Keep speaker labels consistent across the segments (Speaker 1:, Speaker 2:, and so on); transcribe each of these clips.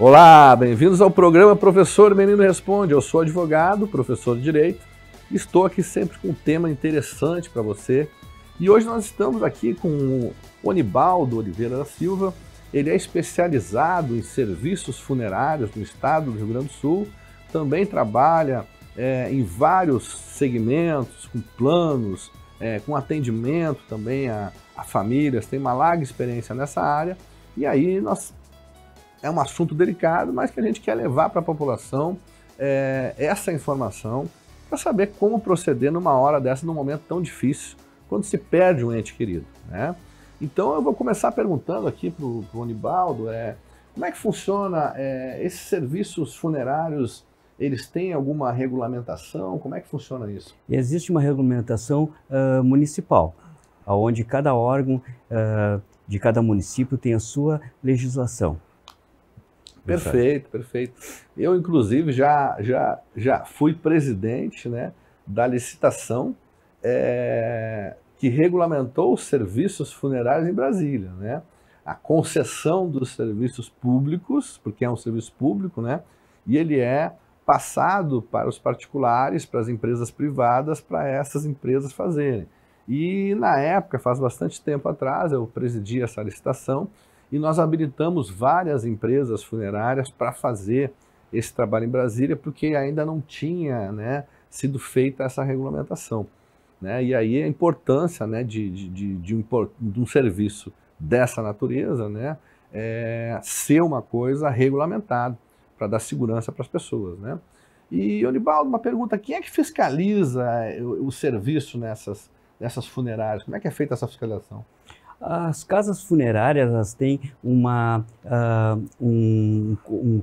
Speaker 1: Olá, bem-vindos ao programa Professor Menino Responde. Eu sou advogado, professor de Direito, e estou aqui sempre com um tema interessante para você. E hoje nós estamos aqui com o Onibaldo Oliveira da Silva. Ele é especializado em serviços funerários no estado do Rio Grande do Sul, também trabalha em vários segmentos, com planos, com atendimento também a famílias, tem uma larga experiência nessa área. E aí é um assunto delicado, mas que a gente quer levar para a população essa informação para saber como proceder numa hora dessa, num momento tão difícil, quando se perde um ente querido, né? Então eu vou começar perguntando aqui para o Onibaldo, como é que funciona esses serviços funerários, eles têm alguma regulamentação? Como é que funciona isso?
Speaker 2: Existe uma regulamentação municipal, onde cada órgão de cada município tem a sua legislação.
Speaker 1: Perfeito, perfeito. Eu, inclusive, já fui presidente, né, da licitação que regulamentou os serviços funerários em Brasília, né? A concessão dos serviços públicos, porque é um serviço público, né? E ele é passado para os particulares, para as empresas privadas, para essas empresas fazerem. E na época, faz bastante tempo atrás, eu presidi essa licitação e nós habilitamos várias empresas funerárias para fazer esse trabalho em Brasília, porque ainda não tinha, né, sido feita essa regulamentação, né? E aí a importância, né, de um serviço dessa natureza, né, ser uma coisa regulamentada, para dar segurança para as pessoas, né? E, Onibaldo, uma pergunta: quem é que fiscaliza o serviço nessas funerárias? Como é que é feita essa fiscalização?
Speaker 2: As casas funerárias, elas têm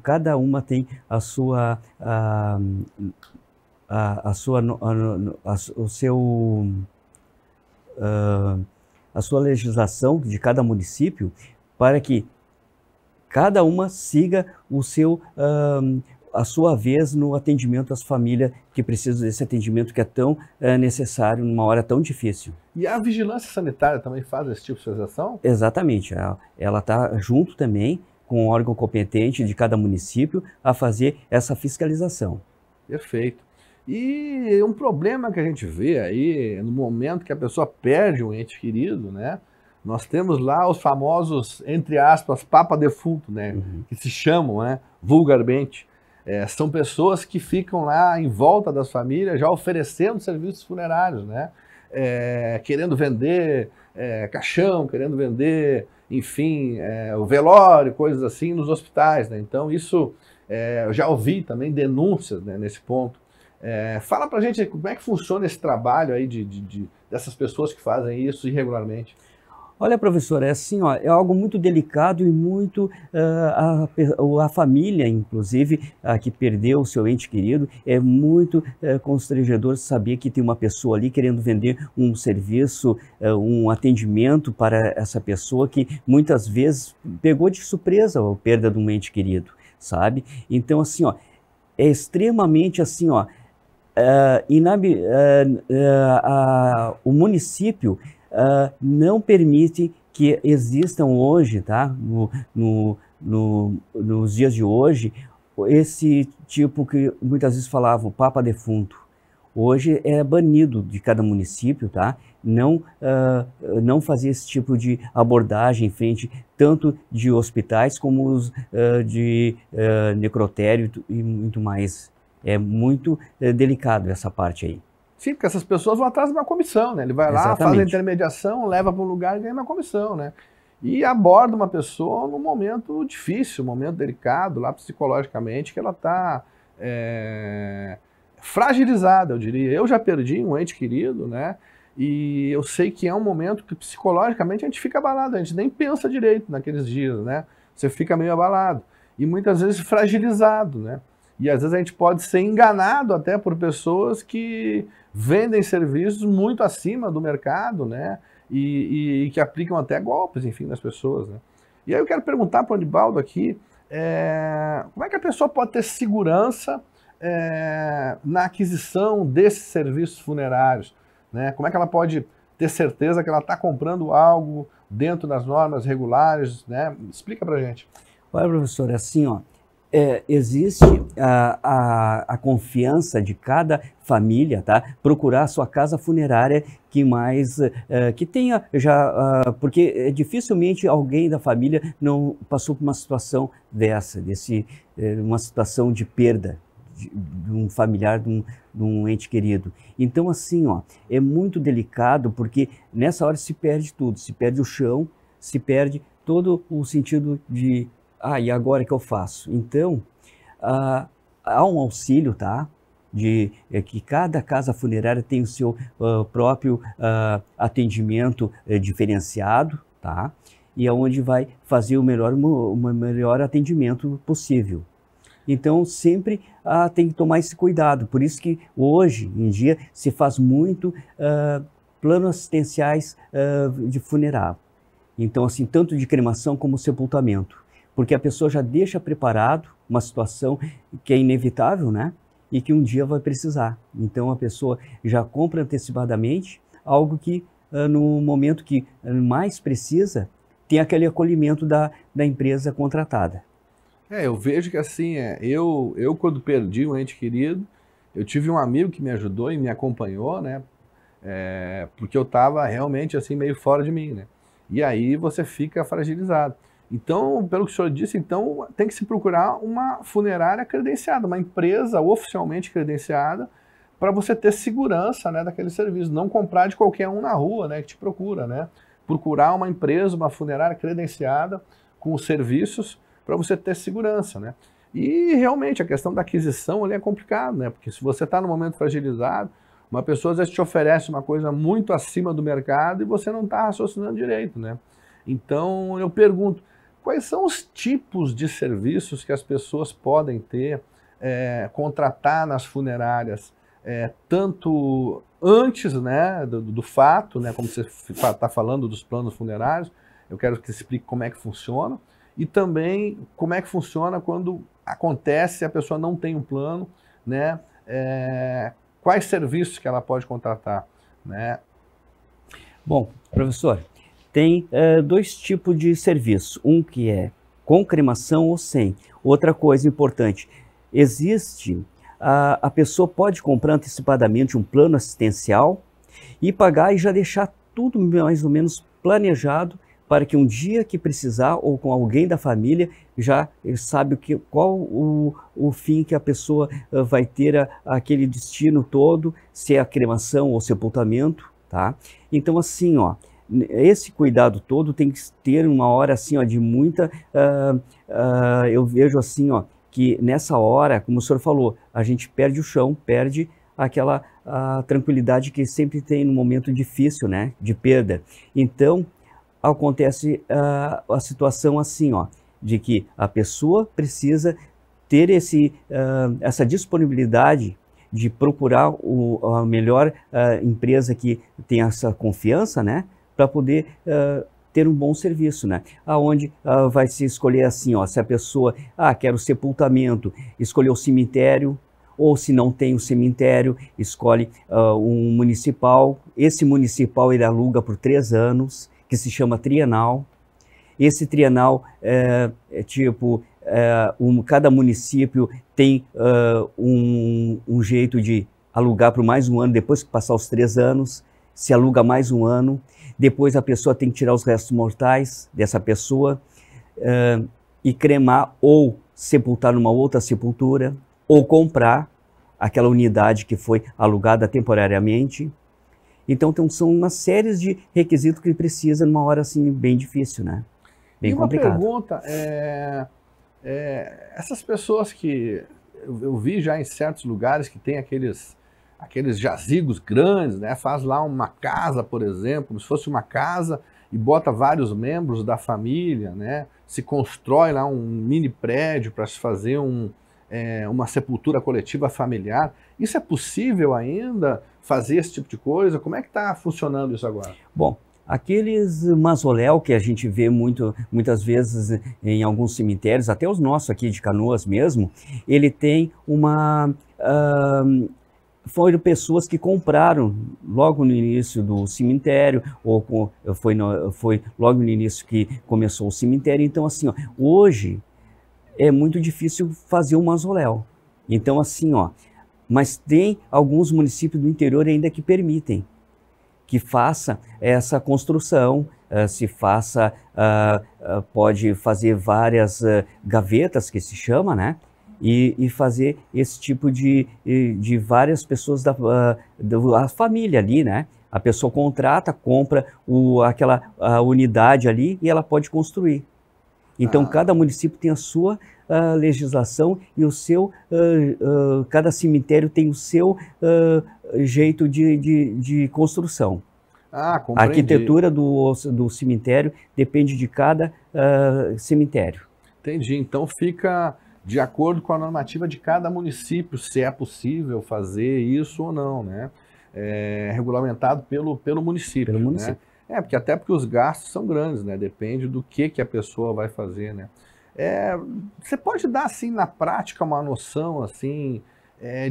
Speaker 2: cada uma tem a sua, a sua legislação de cada município, para que cada uma siga a sua vez no atendimento às famílias que precisam desse atendimento que é tão necessário numa hora tão difícil.
Speaker 1: E a vigilância sanitária também faz esse tipo de fiscalização?
Speaker 2: Exatamente. Ela está junto também com o órgão competente de cada município a fazer essa fiscalização.
Speaker 1: Perfeito. E um problema que a gente vê aí, no momento que a pessoa perde um ente querido, né? Nós temos lá os famosos, entre aspas, papa defunto, né?
Speaker 2: Uhum.
Speaker 1: Que se chamam, né, vulgarmente. São pessoas que ficam lá em volta das famílias já oferecendo serviços funerários, né? Querendo vender caixão, querendo vender, enfim, o velório, coisas assim nos hospitais, né? Então isso, eu já ouvi também denúncias, né, nesse ponto. Fala pra gente como é que funciona esse trabalho aí dessas pessoas que fazem isso irregularmente.
Speaker 2: Olha, professor, é assim, ó, é algo muito delicado e muito, a família, inclusive, que perdeu o seu ente querido, é muito constrangedor saber que tem uma pessoa ali querendo vender um serviço, um atendimento para essa pessoa que muitas vezes pegou de surpresa a perda de um ente querido, sabe? Então, assim, ó, é extremamente assim, ó, o município não permite que existam hoje, tá? Nos dias de hoje, esse tipo que muitas vezes falavam, papa defunto. Hoje é banido de cada município, tá? Não fazer esse tipo de abordagem em frente tanto de hospitais como os de necrotério e muito mais. É muito delicado essa parte aí.
Speaker 1: Sim, porque essas pessoas vão atrás de uma comissão, né? Ele vai lá,
Speaker 2: Exatamente.
Speaker 1: faz a intermediação, leva para um lugar e ganha uma comissão, né? E aborda uma pessoa num momento difícil, um momento delicado, lá psicologicamente, que ela está fragilizada, eu diria. Eu já perdi um ente querido, né? E eu sei que é um momento que psicologicamente a gente fica abalado, a gente nem pensa direito naqueles dias, né? Você fica meio abalado. E muitas vezes fragilizado, né? E às vezes a gente pode ser enganado até por pessoas que vendem serviços muito acima do mercado, né? E que aplicam até golpes, enfim, nas pessoas, né? E aí eu quero perguntar para o Onibaldo aqui, como é que a pessoa pode ter segurança na aquisição desses serviços funerários, né? Como é que ela pode ter certeza que ela está comprando algo dentro das normas regulares, né? Explica para a gente.
Speaker 2: Olha, professor, assim, ó, Existe a confiança de cada família, tá? Procurar a sua casa funerária que mais, que tenha já, porque dificilmente alguém da família não passou por uma situação dessa, uma situação de perda de um familiar, de um ente querido. Então, assim, ó, é muito delicado porque nessa hora se perde tudo, se perde o chão, se perde todo o sentido de e agora o que eu faço? Então, há um auxílio, tá? Que cada casa funerária tem o seu próprio atendimento diferenciado, tá? E aonde vai fazer o melhor atendimento possível. Então, sempre tem que tomar esse cuidado. Por isso que hoje em dia se faz muito planos assistenciais de funerário. Então, assim, tanto de cremação como sepultamento. Porque a pessoa já deixa preparado uma situação que é inevitável, né? E que um dia vai precisar. Então a pessoa já compra antecipadamente algo que no momento que mais precisa, tem aquele acolhimento da empresa contratada.
Speaker 1: Eu vejo que assim, eu quando perdi um ente querido, eu tive um amigo que me ajudou e me acompanhou, né? Porque eu estava realmente assim meio fora de mim, né? E aí você fica fragilizado. Então, pelo que o senhor disse, então tem que se procurar uma funerária credenciada, uma empresa oficialmente credenciada, para você ter segurança, né, daquele serviço. Não comprar de qualquer um na rua, né, que te procura, né? Procurar uma empresa, uma funerária credenciada com os serviços para você ter segurança, né? E realmente a questão da aquisição ali é complicado, né? Porque se você está no momento fragilizado, uma pessoa às vezes te oferece uma coisa muito acima do mercado e você não está raciocinando direito, né? Então eu pergunto, quais são os tipos de serviços que as pessoas podem ter, contratar nas funerárias, tanto antes, né, do fato, né, como você está falando dos planos funerários, eu quero que você explique como é que funciona, e também como é que funciona quando acontece e a pessoa não tem um plano, né, quais serviços que ela pode contratar, né?
Speaker 2: Bom, professor, tem dois tipos de serviço, um que é com cremação ou sem. Outra coisa importante, existe, a pessoa pode comprar antecipadamente um plano assistencial e pagar e já deixar tudo mais ou menos planejado para que um dia que precisar ou com alguém da família já sabe qual o fim que a pessoa vai ter aquele destino todo, se é a cremação ou sepultamento, tá? Então assim, ó, esse cuidado todo tem que ter uma hora assim, ó, de muita, eu vejo assim, ó, que nessa hora, como o senhor falou, a gente perde o chão, perde aquela tranquilidade que sempre tem no momento difícil, né, de perda. Então, acontece a situação assim, ó, de que a pessoa precisa ter essa disponibilidade de procurar a melhor empresa que tem essa confiança, né, para poder ter um bom serviço, né? Aonde vai se escolher assim, ó, se a pessoa, quer o sepultamento, escolher o cemitério, ou se não tem o cemitério, escolhe um municipal. Esse municipal ele aluga por 3 anos, que se chama trienal. Esse trienal cada município tem um jeito de alugar por mais um ano, depois que passar os 3 anos, se aluga mais um ano, depois a pessoa tem que tirar os restos mortais dessa pessoa e cremar ou sepultar numa outra sepultura, ou comprar aquela unidade que foi alugada temporariamente. Então são uma série de requisitos que precisa numa hora assim bem difícil, né? Bem complicado.
Speaker 1: E uma pergunta, essas pessoas que eu vi já em certos lugares que tem aqueles jazigos grandes, né? Faz lá uma casa, por exemplo, como se fosse uma casa e bota vários membros da família, né? Se constrói lá um mini prédio para se fazer uma sepultura coletiva familiar. Isso é possível ainda fazer esse tipo de coisa? Como é que está funcionando isso agora?
Speaker 2: Bom, aqueles mausoléu que a gente vê muitas vezes em alguns cemitérios, até os nossos aqui de Canoas mesmo, ele tem foram pessoas que compraram logo no início do cemitério, ou foi logo no início que começou o cemitério. Então assim, ó, hoje é muito difícil fazer um mausoléu. Então, assim, ó, mas tem alguns municípios do interior ainda que permitem que faça essa construção, se faça, pode fazer várias gavetas, que se chama, né? E fazer esse tipo de várias pessoas da família ali, né? A pessoa contrata, compra aquela unidade ali e ela pode construir. Então, cada município tem a sua legislação e o seu, cada cemitério tem o seu jeito de construção. A arquitetura do cemitério depende de cada cemitério.
Speaker 1: Entendi. Então, fica de acordo com a normativa de cada município, se é possível fazer isso ou não, né? É regulamentado pelo município.
Speaker 2: Pelo município.
Speaker 1: Né? Até porque os gastos são grandes, né? Depende do que a pessoa vai fazer, né? Você pode dar, assim, na prática, uma noção, assim,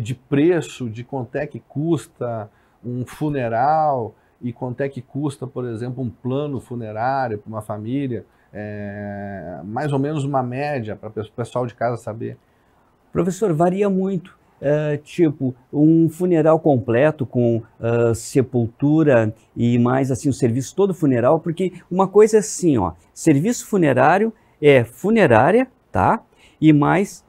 Speaker 1: de preço, de quanto é que custa um funeral e quanto é que custa, por exemplo, um plano funerário para uma família? Mais ou menos uma média para o pessoal de casa saber.
Speaker 2: Professor, varia muito. Tipo, um funeral completo com sepultura e mais assim o serviço todo funeral, porque uma coisa é assim, ó, serviço funerário é funerária, tá? E mais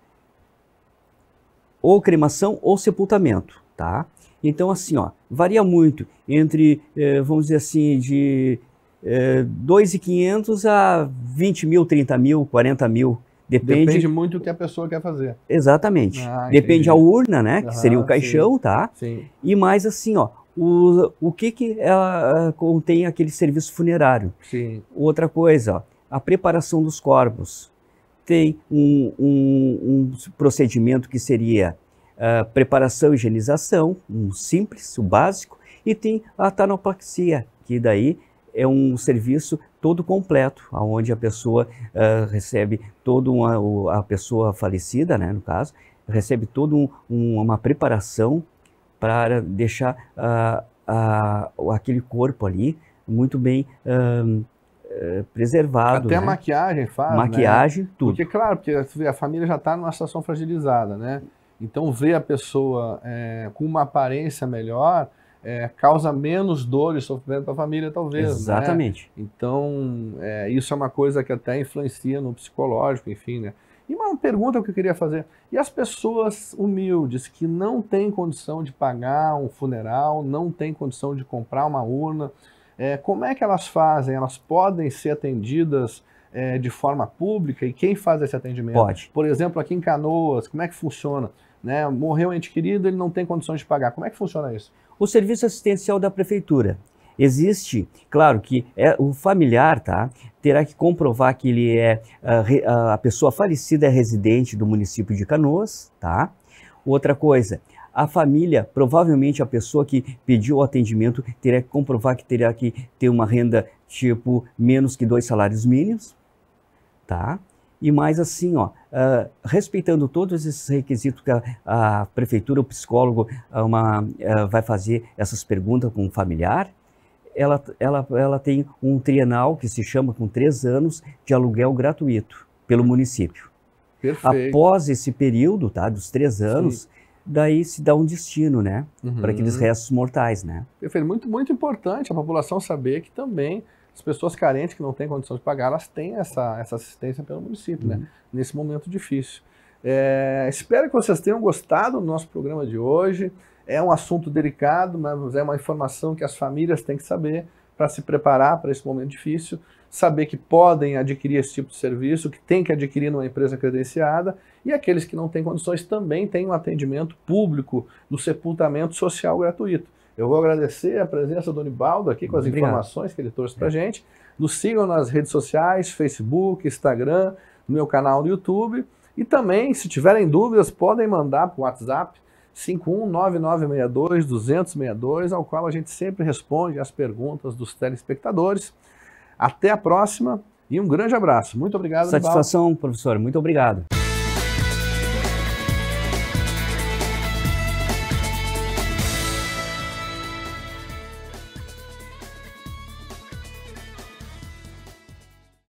Speaker 2: ou cremação ou sepultamento, tá? Então assim, ó, varia muito entre, vamos dizer assim, de 2.500 a 20 mil, 30 mil, 40 mil.
Speaker 1: Depende muito do que a pessoa quer fazer.
Speaker 2: Exatamente. Depende a urna, né? Que seria o caixão,
Speaker 1: sim,
Speaker 2: tá?
Speaker 1: Sim.
Speaker 2: E mais assim, ó, o que ela contém aquele serviço funerário.
Speaker 1: Sim.
Speaker 2: Outra coisa, ó, a preparação dos corpos. Tem um procedimento que seria preparação e higienização, um simples, o básico, e tem a tanoplaxia, que daí é um serviço todo completo, onde a pessoa recebe a pessoa falecida, né, no caso, recebe toda uma preparação para deixar aquele corpo ali muito bem preservado.
Speaker 1: Até
Speaker 2: né?
Speaker 1: maquiagem faz,
Speaker 2: maquiagem,
Speaker 1: né?
Speaker 2: tudo.
Speaker 1: Porque, claro, porque a família já está numa situação fragilizada, né? Então, ver a pessoa com uma aparência melhor causa menos dor e sofrimento para a família, talvez.
Speaker 2: Exatamente.
Speaker 1: Né? Então, isso é uma coisa que até influencia no psicológico, enfim, né? E uma pergunta que eu queria fazer, e as pessoas humildes que não têm condição de pagar um funeral, não têm condição de comprar uma urna, como é que elas fazem? Elas podem ser atendidas de forma pública? E quem faz esse atendimento?
Speaker 2: Pode.
Speaker 1: Por exemplo, aqui em Canoas, como é que funciona? Né? Morreu um ente querido, ele não tem condições de pagar. Como é que funciona isso?
Speaker 2: O serviço assistencial da prefeitura. Existe, claro que o familiar, tá, terá que comprovar que ele a pessoa falecida é residente do município de Canoas, tá? Outra coisa, a família, provavelmente a pessoa que pediu o atendimento terá que comprovar que terá que ter uma renda tipo menos que 2 salários mínimos, tá? E mais assim, ó, respeitando todos esses requisitos que a prefeitura, o psicólogo vai fazer essas perguntas com o familiar, ela tem um trienal que se chama com 3 anos de aluguel gratuito pelo município.
Speaker 1: Perfeito.
Speaker 2: Após esse período, tá, dos 3 anos, sim, daí se dá um destino, né, para aqueles restos mortais, né.
Speaker 1: Perfeito. Muito, muito importante a população saber que também as pessoas carentes que não têm condição de pagar, elas têm essa assistência pelo município, né, nesse momento difícil. Espero que vocês tenham gostado do nosso programa de hoje. É um assunto delicado, mas é uma informação que as famílias têm que saber para se preparar para esse momento difícil, saber que podem adquirir esse tipo de serviço, que tem que adquirir numa empresa credenciada, e aqueles que não têm condições também têm um atendimento público do sepultamento social gratuito. Eu vou agradecer a presença do Nibaldo aqui com as informações que ele trouxe para a gente. Nos sigam nas redes sociais, Facebook, Instagram, no meu canal no YouTube. E também, se tiverem dúvidas, podem mandar para o WhatsApp 519962-262, ao qual a gente sempre responde as perguntas dos telespectadores. Até a próxima e um grande abraço. Muito obrigado,
Speaker 2: Satisfação, Nibaldo. Professor. Muito obrigado.